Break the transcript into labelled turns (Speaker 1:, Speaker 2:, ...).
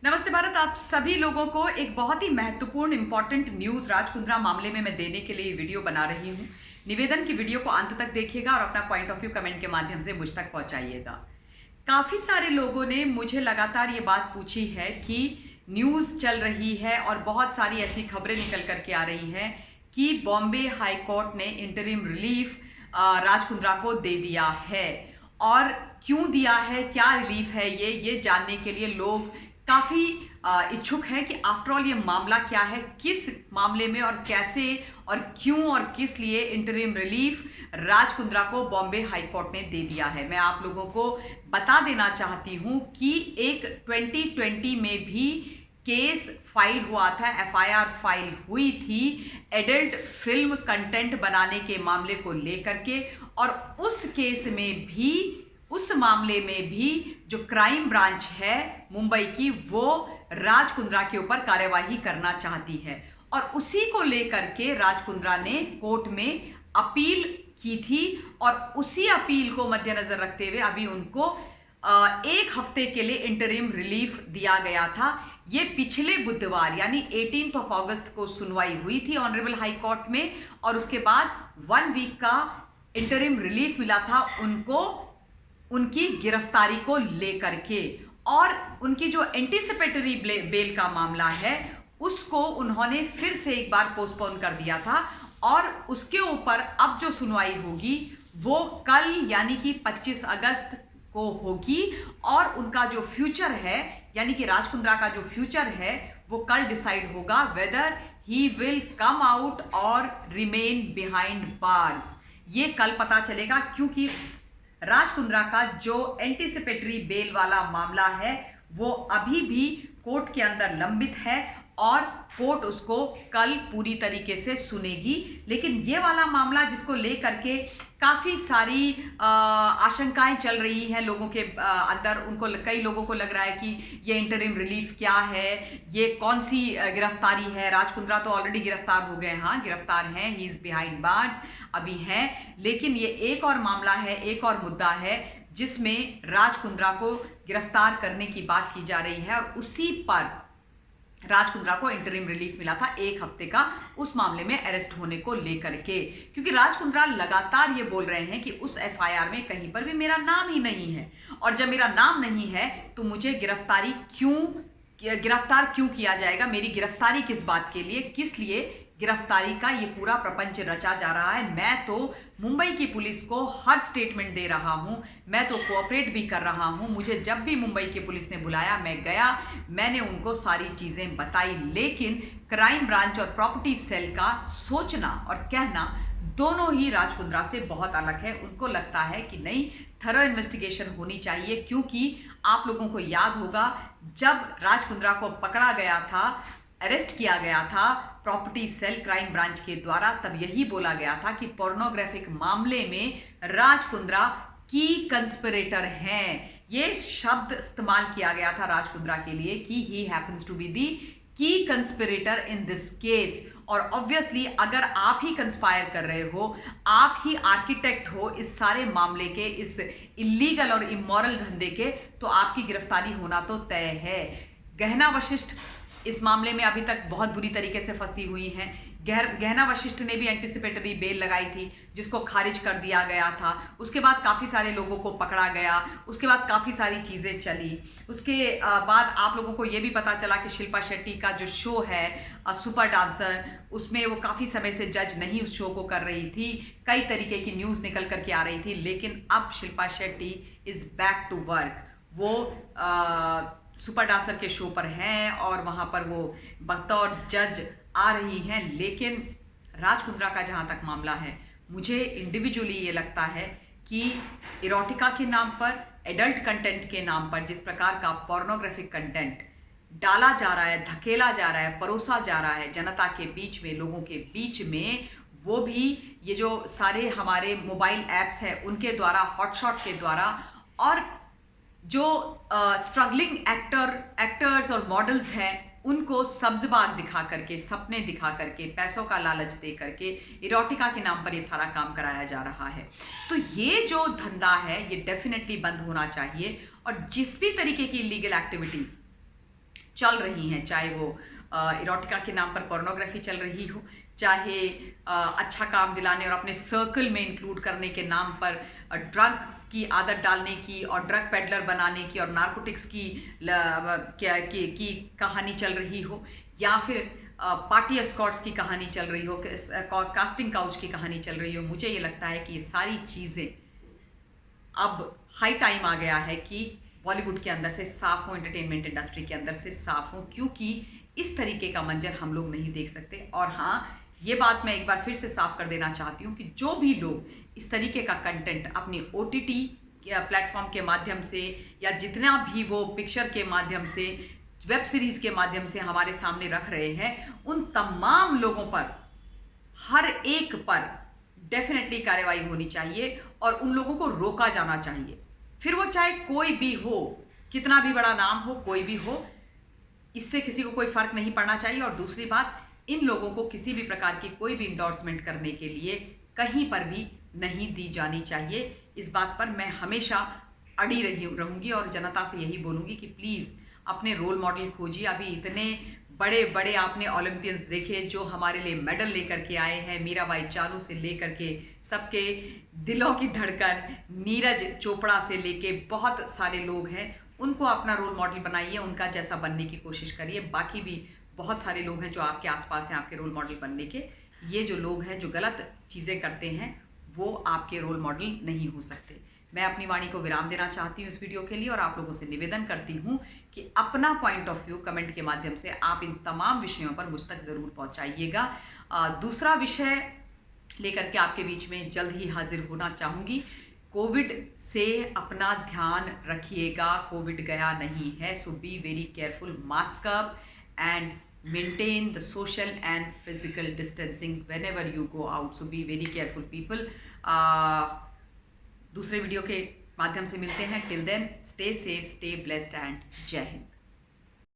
Speaker 1: नमस्ते भारत। आप सभी लोगों को एक बहुत ही महत्वपूर्ण इंपॉर्टेंट न्यूज़ राज कुंद्रा मामले में मैं देने के लिए वीडियो बना रही हूँ। निवेदन की वीडियो को अंत तक देखिएगा और अपना पॉइंट ऑफ व्यू कमेंट के माध्यम से मुझ तक पहुँचाइएगा। काफ़ी सारे लोगों ने मुझे लगातार ये बात पूछी है कि न्यूज़ चल रही है और बहुत सारी ऐसी खबरें निकल करके आ रही हैं कि बॉम्बे हाई कोर्ट ने इंटरिम रिलीफ राज कुंद्रा को दे दिया है। और क्यों दिया है, क्या रिलीफ है, ये जानने के लिए लोग काफ़ी इच्छुक है कि आफ्टरऑल ये मामला क्या है, किस मामले में और कैसे और क्यों और किस लिए इंटरिम रिलीफ राज कुंद्रा को बॉम्बे हाई कोर्ट ने दे दिया है। मैं आप लोगों को बता देना चाहती हूँ कि एक 2020 में भी केस फाइल हुआ था, एफआईआर फाइल हुई थी एडल्ट फिल्म कंटेंट बनाने के मामले को लेकर के, और उस मामले में भी जो क्राइम ब्रांच है मुंबई की, वो राज कुंद्रा के ऊपर कार्यवाही करना चाहती है। और उसी को लेकर के राज कुंद्रा ने कोर्ट में अपील की थी और उसी अपील को मद्देनजर रखते हुए अभी उनको एक हफ्ते के लिए इंटरिम रिलीफ दिया गया था। ये पिछले बुधवार यानी 18 अगस्त को सुनवाई हुई थी ऑनरेबल हाई कोर्ट में, और उसके बाद 1 वीक का इंटरिम रिलीफ मिला था उनको उनकी गिरफ्तारी को लेकर के। और उनकी जो एंटीसिपेटरी बेल का मामला है उसको उन्होंने फिर से एक बार पोस्टपोन कर दिया था, और उसके ऊपर अब जो सुनवाई होगी वो कल यानी कि 25 अगस्त को होगी। और उनका जो फ्यूचर है यानी कि राज कुंद्रा का जो फ्यूचर है वो कल डिसाइड होगा, weather he will come out और रिमेन बिहाइंड बार्स। ये कल पता चलेगा, क्योंकि राज कुंद्रा का जो एंटीसिपेटरी बेल वाला मामला है वो अभी भी कोर्ट के अंदर लंबित है और कोर्ट उसको कल पूरी तरीके से सुनेगी। लेकिन ये वाला मामला जिसको लेकर के काफ़ी सारी आशंकाएं चल रही हैं लोगों के अंदर, कई लोगों को लग रहा है कि ये इंटरिम रिलीफ क्या है, ये कौन सी गिरफ्तारी है। राज कुंद्रा तो ऑलरेडी गिरफ्तार हो गए, हाँ गिरफ्तार हैं, ही इज़ बिहाइंड बार्स अभी हैं। लेकिन ये एक और मामला है, एक और मुद्दा है जिसमें राज कुंद्रा को गिरफ्तार करने की बात की जा रही है, और उसी पर राज कुंद्रा को इंटरिम रिलीफ मिला था एक हफ्ते का उस मामले में अरेस्ट होने को लेकर के। क्योंकि राज कुंद्रा लगातार ये बोल रहे हैं कि उस एफआईआर में कहीं पर भी मेरा नाम ही नहीं है, और जब मेरा नाम नहीं है तो मुझे गिरफ्तार क्यों किया जाएगा, मेरी गिरफ्तारी किस बात के लिए, किस लिए गिरफ्तारी का ये पूरा प्रपंच रचा जा रहा है। मैं तो मुंबई की पुलिस को हर स्टेटमेंट दे रहा हूँ, मैं तो कोऑपरेट भी कर रहा हूँ, मुझे जब भी मुंबई की पुलिस ने बुलाया मैं गया, मैंने उनको सारी चीज़ें बताई। लेकिन क्राइम ब्रांच और प्रॉपर्टी सेल का सोचना और कहना दोनों ही राज कुंद्रा से बहुत अलग है। उनको लगता है कि नहीं, थरो इन्वेस्टिगेशन होनी चाहिए, क्योंकि आप लोगों को याद होगा जब राज कुंद्रा को पकड़ा गया था, अरेस्ट किया गया था प्रॉपर्टी सेल क्राइम ब्रांच के द्वारा, तब यही बोला गया था कि पोर्नोग्राफिक मामले में राज कुंद्रा की कंस्पिरेटर हैं। ये शब्द इस्तेमाल किया गया था राज कुंद्रा के लिए कि ही हैपेंस टू बी दी की कंस्पिरेटर इन दिस केस। और ऑब्वियसली अगर आप ही कंस्पायर कर रहे हो, आप ही आर्किटेक्ट हो इस सारे मामले के, इस इलीगल और इमोरल धंधे के, तो आपकी गिरफ्तारी होना तो तय है। गहना वशिष्ठ इस मामले में अभी तक बहुत बुरी तरीके से फंसी हुई हैं। गहना वशिष्ठ ने भी एंटीसिपेटरी बेल लगाई थी जिसको खारिज कर दिया गया था। उसके बाद काफ़ी सारे लोगों को पकड़ा गया, उसके बाद काफ़ी सारी चीज़ें चली। उसके बाद आप लोगों को ये भी पता चला कि शिल्पा शेट्टी का जो शो है सुपर डांसर, उसमें वो काफ़ी समय से जज नहीं उस शो को कर रही थी, कई तरीके की न्यूज़ निकल करके आ रही थी। लेकिन अब Shilpa Shetty is back to work. वो सुपर डांसर के शो पर हैं और वहाँ पर वो बतौर जज आ रही हैं। लेकिन राज कुंद्रा का जहाँ तक मामला है, मुझे इंडिविजुअली ये लगता है कि इरोटिका के नाम पर, एडल्ट कंटेंट के नाम पर जिस प्रकार का पोर्नोग्राफिक कंटेंट डाला जा रहा है, धकेला जा रहा है, परोसा जा रहा है जनता के बीच में, लोगों के बीच में, वो भी ये जो सारे हमारे मोबाइल ऐप्स हैं उनके द्वारा, हॉटशॉट के द्वारा, और जो स्ट्रगलिंग एक्टर्स और मॉडल्स हैं उनको सब्ज़बाग दिखा करके, सपने दिखा करके, पैसों का लालच दे करके इरोटिका के नाम पर ये सारा काम कराया जा रहा है। तो ये जो धंधा है ये डेफिनेटली बंद होना चाहिए, और जिस भी तरीके की इलीगल एक्टिविटीज़ चल रही हैं, चाहे वो इरोटिका के नाम पर पोर्नोग्राफी चल रही हो, चाहे अच्छा काम दिलाने और अपने सर्कल में इंक्लूड करने के नाम पर ड्रग्स की आदत डालने की और ड्रग पेडलर बनाने की और नारकोटिक्स की कहानी चल रही हो, या फिर पार्टी एस्कॉर्ट्स की कहानी चल रही हो, कास्टिंग काउच की कहानी चल रही हो। मुझे ये लगता है कि ये सारी चीज़ें अब हाई टाइम आ गया है कि बॉलीवुड के अंदर से साफ हो, एंटरटेनमेंट इंडस्ट्री के अंदर से साफ हो, क्योंकि इस तरीके का मंजर हम लोग नहीं देख सकते। और हाँ, ये बात मैं एक बार फिर से साफ कर देना चाहती हूँ कि जो भी लोग इस तरीके का कंटेंट अपनी OTT प्लेटफॉर्म के माध्यम से या जितना भी वो पिक्चर के माध्यम से, वेब सीरीज़ के माध्यम से हमारे सामने रख रहे हैं, उन तमाम लोगों पर, हर एक पर डेफिनेटली कार्रवाई होनी चाहिए और उन लोगों को रोका जाना चाहिए। फिर वो चाहे कोई भी हो, कितना भी बड़ा नाम हो, कोई भी हो, इससे किसी को कोई फर्क नहीं पड़ना चाहिए। और दूसरी बात, इन लोगों को किसी भी प्रकार की कोई भी इंडोर्समेंट करने के लिए कहीं पर भी नहीं दी जानी चाहिए। इस बात पर मैं हमेशा अड़ी रहूँगी और जनता से यही बोलूँगी कि प्लीज़ अपने रोल मॉडल खोजिए। अभी इतने बड़े बड़े आपने ओलंपियंस देखे जो हमारे लिए मेडल लेकर के आए हैं, मीराबाई चानू से लेकर के सबके दिलों की धड़कन, नीरज चोपड़ा से लेके बहुत सारे लोग हैं, उनको अपना रोल मॉडल बनाइए, उनका जैसा बनने की कोशिश करिए। बाकी भी बहुत सारे लोग हैं जो आपके आसपास हैं आपके रोल मॉडल बनने के। ये जो लोग हैं जो गलत चीज़ें करते हैं वो आपके रोल मॉडल नहीं हो सकते। मैं अपनी वाणी को विराम देना चाहती हूँ इस वीडियो के लिए और आप लोगों से निवेदन करती हूँ कि अपना पॉइंट ऑफ व्यू कमेंट के माध्यम से आप इन तमाम विषयों पर मुझ तक ज़रूर पहुँचाइएगा। दूसरा विषय लेकर के आपके बीच में जल्द ही हाजिर होना चाहूँगी। कोविड से अपना ध्यान रखिएगा, कोविड गया नहीं है, so be very careful, mask up and maintain the social and physical distancing whenever you go out, so be very careful people. दूसरे वीडियो के माध्यम से मिलते हैं। Till then stay safe, stay blessed and Jai Hind.